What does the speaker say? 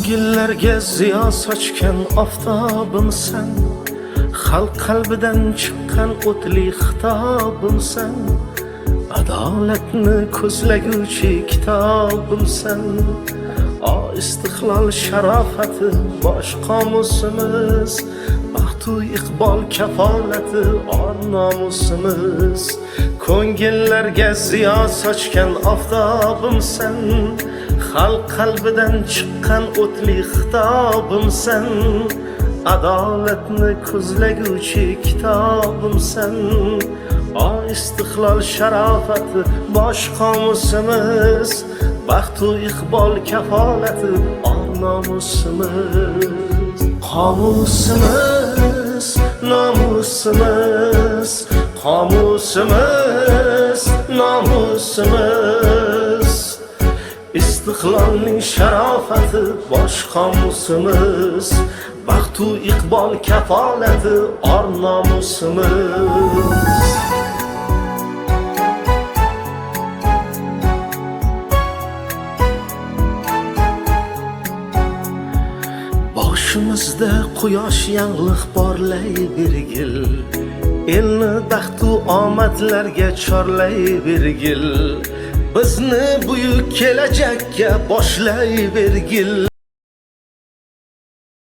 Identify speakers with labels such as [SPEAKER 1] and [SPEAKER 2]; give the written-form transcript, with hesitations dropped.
[SPEAKER 1] Ko'ngillarga ziyo sochgan oftobimsan, xalq qalbidan chiqqan o'tli xitobimsan, adolatni ko'zlaguvchi kitobimsan. O istiqlol sharofati bosh qomusimiz, baxtu iqbol kafolati or nomusimiz. Ko'ngillarga ziyo sochgan oftobimsan, xalq qalbidan chiqqan o'tli xitobimsan, adolatni ko'zlaguvchi kitobimsan. O istiqlol sharofati bosh qomusimiz, baxtu iqbol kafolati or nomusimiz. Qomusimiz, nomusimiz, qomusimiz, nomusimiz. Istiqlolning sharofati bosh qomusimiz, baxtu iqbol kafolati or nomusimiz. Boshimizda quyosh yangliq porlay bergil, elni baxtu omadlarga chorlay bergil, bizni buyuk kelajakka boshlay bergil.